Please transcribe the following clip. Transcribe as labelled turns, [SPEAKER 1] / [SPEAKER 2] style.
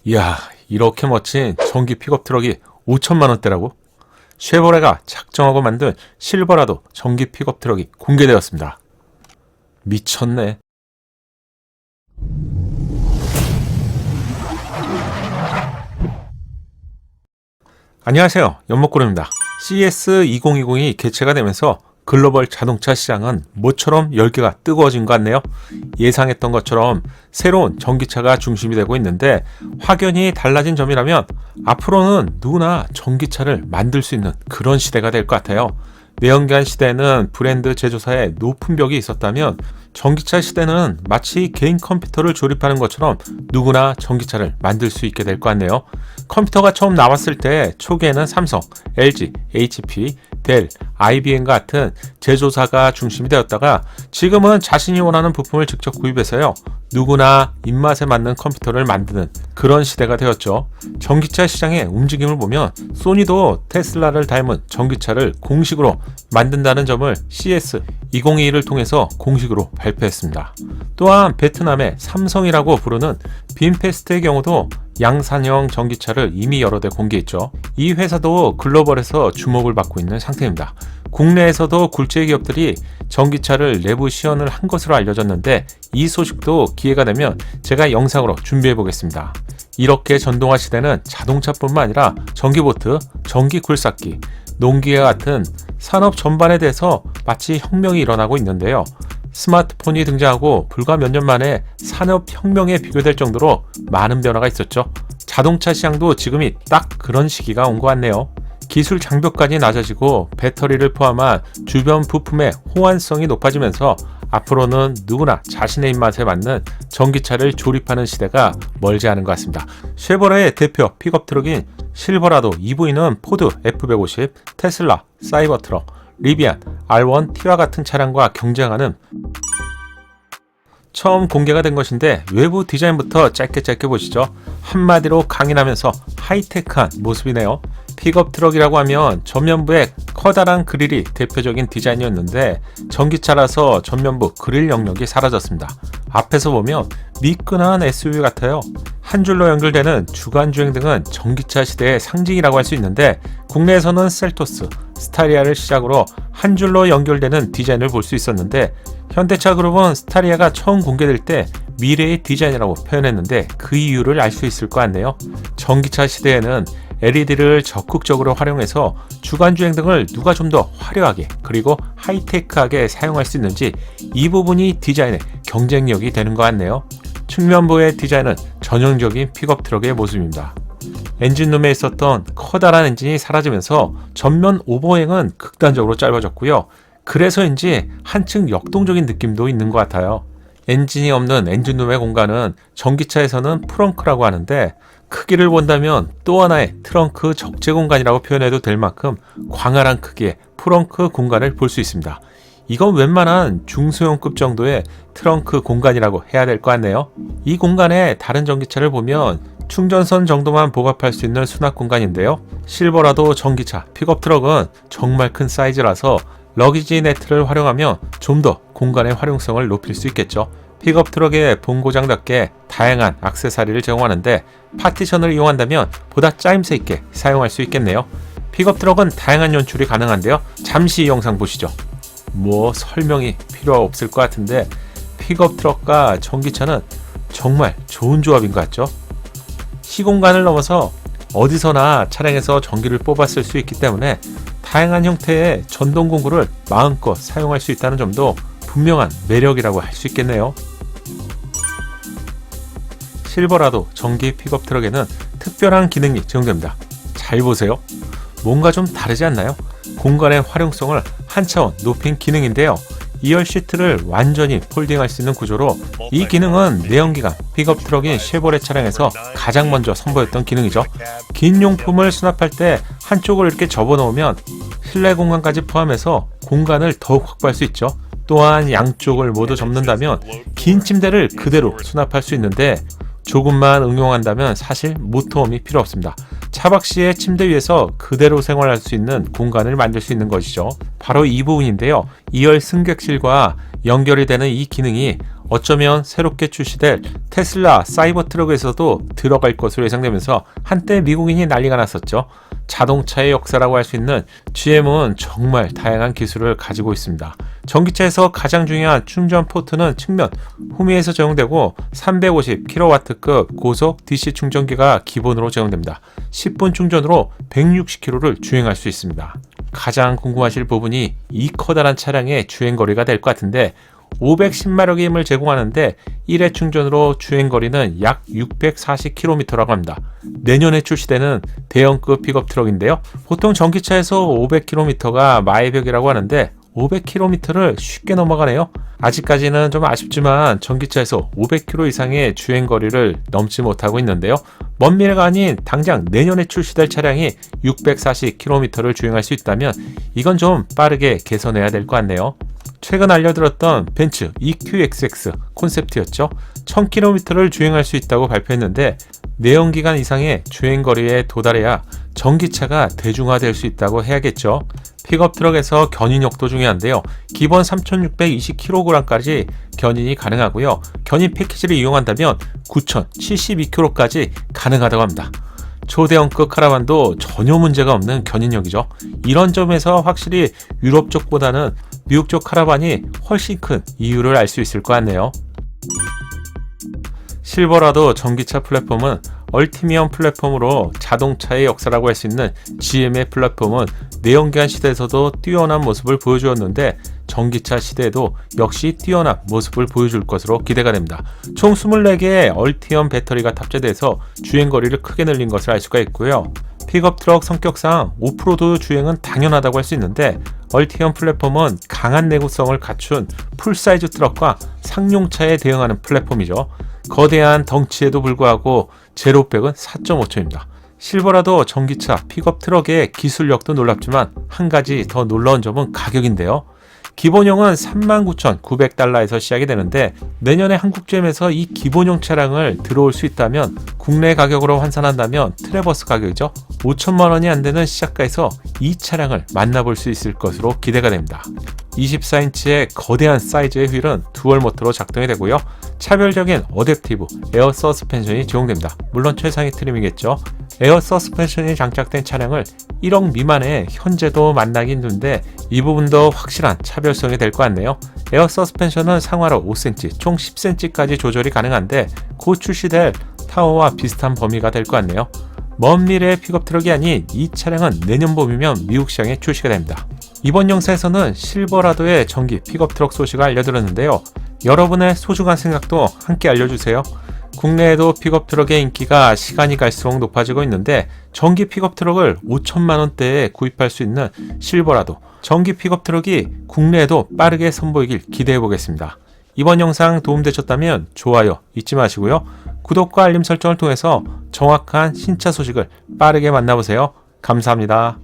[SPEAKER 1] 이야, 이렇게 멋진 전기 픽업 트럭이 5천만 원대라고? 쉐보레가 작정하고 만든 실버라도 전기 픽업 트럭이 공개되었습니다. 미쳤네. 안녕하세요, 연목구름입니다. CES 2020이 개최가 되면서 글로벌 자동차 시장은 모처럼 열기가 뜨거워진 것 같네요. 예상했던 것처럼 새로운 전기차가 중심이 되고 있는데, 확연히 달라진 점이라면 앞으로는 누구나 전기차를 만들 수 있는 그런 시대가 될 것 같아요. 내연기관 시대에는 브랜드 제조사에 높은 벽이 있었다면, 전기차 시대는 마치 개인 컴퓨터를 조립하는 것처럼 누구나 전기차를 만들 수 있게 될 것 같네요. 컴퓨터가 처음 나왔을 때 초기에는 삼성, LG, HP, 델, IBM 같은 제조사가 중심이 되었다가, 지금은 자신이 원하는 부품을 직접 구입해서요, 누구나 입맛에 맞는 컴퓨터를 만드는 그런 시대가 되었죠. 전기차 시장의 움직임을 보면 소니도 테슬라를 닮은 전기차를 공식으로 만든다는 점을 CES 2021을 통해서 공식으로 발표했습니다. 또한 베트남의 삼성이라고 부르는 빈페스트의 경우도 양산형 전기차를 이미 여러 대 공개했죠. 이 회사도 글로벌에서 주목을 받고 있는 상태입니다. 국내에서도 굴지의 기업들이 전기차를 내부 시연을 한 것으로 알려졌는데, 이 소식도 기회가 되면 제가 영상으로 준비해 보겠습니다. 이렇게 전동화 시대는 자동차뿐만 아니라 전기보트, 전기 굴삭기, 농기계 같은 산업 전반에 대해서 마치 혁명이 일어나고 있는데요. 스마트폰이 등장하고 불과 몇 년 만에 산업혁명에 비교될 정도로 많은 변화가 있었죠. 자동차 시장도 지금이 딱 그런 시기가 온 것 같네요. 기술 장벽까지 낮아지고 배터리를 포함한 주변 부품의 호환성이 높아지면서 앞으로는 누구나 자신의 입맛에 맞는 전기차를 조립하는 시대가 멀지 않은 것 같습니다. 쉐보레의 대표 픽업 트럭인 실버라도 EV는 포드 F150, 테슬라, 사이버트럭, 리비안, R1, T와 같은 차량과 경쟁하는, 처음 공개가 된 것인데 외부 디자인부터 짧게 보시죠. 한마디로 강인하면서 하이테크한 모습이네요. 픽업 트럭이라고 하면 전면부에 커다란 그릴이 대표적인 디자인이었는데, 전기차라서 전면부 그릴 영역이 사라졌습니다. 앞에서 보면 미끈한 SUV 같아요. 한 줄로 연결되는 주간주행 등은 전기차 시대의 상징이라고 할 수 있는데, 국내에서는 셀토스, 스타리아를 시작으로 한 줄로 연결되는 디자인을 볼 수 있었는데, 현대차 그룹은 스타리아가 처음 공개될 때 미래의 디자인이라고 표현했는데, 그 이유를 알 수 있을 것 같네요. 전기차 시대에는 LED를 적극적으로 활용해서 주간주행 등을 누가 좀 더 화려하게 그리고 하이테크하게 사용할 수 있는지, 이 부분이 디자인의 경쟁력이 되는 것 같네요. 측면부의 디자인은 전형적인 픽업 트럭의 모습입니다. 엔진룸에 있었던 커다란 엔진이 사라지면서 전면 오버행은 극단적으로 짧아졌고요. 그래서인지 한층 역동적인 느낌도 있는 것 같아요. 엔진이 없는 엔진룸의 공간은 전기차에서는 프렁크라고 하는데, 크기를 본다면 또 하나의 트렁크 적재 공간이라고 표현해도 될 만큼 광활한 크기의 프렁크 공간을 볼 수 있습니다. 이건 웬만한 중소형급 정도의 트렁크 공간이라고 해야 될 것 같네요. 이 공간에 다른 전기차를 보면 충전선 정도만 보급할 수 있는 수납 공간인데요. 실버라도 전기차 픽업 트럭은 정말 큰 사이즈라서 러기지 네트를 활용하면 좀 더 공간의 활용성을 높일 수 있겠죠. 픽업 트럭의 본고장답게 다양한 액세서리를 제공하는데, 파티션을 이용한다면 보다 짜임새 있게 사용할 수 있겠네요. 픽업 트럭은 다양한 연출이 가능한데요. 잠시 이 영상 보시죠. 뭐 설명이 필요 없을 것 같은데, 픽업 트럭과 전기차는 정말 좋은 조합인 것 같죠? 시공간을 넘어서 어디서나 차량에서 전기를 뽑아 쓸 수 있기 때문에 다양한 형태의 전동 공구를 마음껏 사용할 수 있다는 점도 분명한 매력이라고 할 수 있겠네요. 실버라도 전기 픽업 트럭에는 특별한 기능이 제공됩니다. 잘 보세요. 뭔가 좀 다르지 않나요? 공간의 활용성을 한 차원 높인 기능인데요. 2열 시트를 완전히 폴딩할 수 있는 구조로, 이 기능은 내연기관 픽업 트럭인 쉐보레 차량에서 가장 먼저 선보였던 기능이죠. 긴 용품을 수납할 때 한쪽을 이렇게 접어놓으면 실내 공간까지 포함해서 공간을 더욱 확보할 수 있죠. 또한 양쪽을 모두 접는다면 긴 침대를 그대로 수납할 수 있는데, 조금만 응용한다면 사실 모터홈이 필요 없습니다. 차박 시에 침대 위에서 그대로 생활할 수 있는 공간을 만들 수 있는 것이죠. 바로 이 부분인데요. 2열 승객실과 연결이 되는 이 기능이 어쩌면 새롭게 출시될 테슬라 사이버 트럭에서도 들어갈 것으로 예상되면서 한때 미국인이 난리가 났었죠. 자동차의 역사라고 할 수 있는 GM은 정말 다양한 기술을 가지고 있습니다. 전기차에서 가장 중요한 충전 포트는 측면 후미에서 제공되고 350kW급 고속 DC 충전기가 기본으로 제공됩니다. 10분 충전으로 160km를 주행할 수 있습니다. 가장 궁금하실 부분이 이 커다란 차량의 주행거리가 될 것 같은데 510마력의 힘을 제공하는데 1회 충전으로 주행거리는 약 640km라고 합니다. 내년에 출시되는 대형급 픽업 트럭인데요. 보통 전기차에서 500km가 마일벽이라고 하는데 500km를 쉽게 넘어가네요. 아직까지는 좀 아쉽지만 전기차에서 500km 이상의 주행거리를 넘지 못하고 있는데요. 먼 미래가 아닌 당장 내년에 출시될 차량이 640km를 주행할 수 있다면 이건 좀 빠르게 개선해야 될 것 같네요. 최근 알려들었던 벤츠 EQXX 콘셉트였죠. 1000km를 주행할 수 있다고 발표했는데 내연기관 이상의 주행거리에 도달해야 전기차가 대중화될 수 있다고 해야겠죠. 픽업 트럭에서 견인력도 중요한데요. 기본 3620kg까지 견인이 가능하고요. 견인 패키지를 이용한다면 9072kg까지 가능하다고 합니다. 초대형급 카라반도 전혀 문제가 없는 견인력이죠. 이런 점에서 확실히 유럽 쪽보다는 미국 쪽 카라반이 훨씬 큰 이유를 알 수 있을 것 같네요. 실버라도 전기차 플랫폼은 얼티미엄 플랫폼으로 자동차의 역사라고 할 수 있는 GM의 플랫폼은 내연기관 시대에서도 뛰어난 모습을 보여주었는데 전기차 시대에도 역시 뛰어난 모습을 보여줄 것으로 기대가 됩니다. 총 24개의 얼티엄 배터리가 탑재돼서 주행거리를 크게 늘린 것을 알 수가 있고요. 픽업 트럭 성격상 오프로드 주행은 당연하다고 할 수 있는데 얼티엄 플랫폼은 강한 내구성을 갖춘 풀사이즈 트럭과 상용차에 대응하는 플랫폼이죠. 거대한 덩치에도 불구하고 제로백은 4.5초입니다. 실버라도 전기차 픽업 트럭의 기술력도 놀랍지만 한 가지 더 놀라운 점은 가격인데요. 기본형은 39,900달러에서 시작이 되는데 내년에 한국GM에서 이 기본형 차량을 들어올 수 있다면 국내 가격으로 환산한다면 트래버스 가격이죠. 5천만 원이 안 되는 시작가에서 이 차량을 만나볼 수 있을 것으로 기대가 됩니다. 24인치의 거대한 사이즈의 휠은 듀얼 모터로 작동이 되고요. 차별적인 어댑티브 에어 서스펜션이 제공됩니다. 물론 최상위 트림이겠죠. 에어 서스펜션이 장착된 차량을 1억 미만의 현재도 만나기 힘든데 이 부분도 확실한 차별성이 될 것 같네요. 에어 서스펜션은 상하로 5cm, 총 10cm까지 조절이 가능한데 곧 출시될 타워와 비슷한 범위가 될 것 같네요. 먼 미래의 픽업 트럭이 아닌 이 차량은 내년 봄이면 미국 시장에 출시가 됩니다. 이번 영상에서는 실버라도의 전기 픽업 트럭 소식을 알려드렸는데요. 여러분의 소중한 생각도 함께 알려주세요. 국내에도 픽업 트럭의 인기가 시간이 갈수록 높아지고 있는데 전기 픽업 트럭을 5천만 원대에 구입할 수 있는 실버라도 전기 픽업 트럭이 국내에도 빠르게 선보이길 기대해 보겠습니다. 이번 영상 도움되셨다면 좋아요 잊지 마시고요. 구독과 알림 설정을 통해서 정확한 신차 소식을 빠르게 만나보세요. 감사합니다.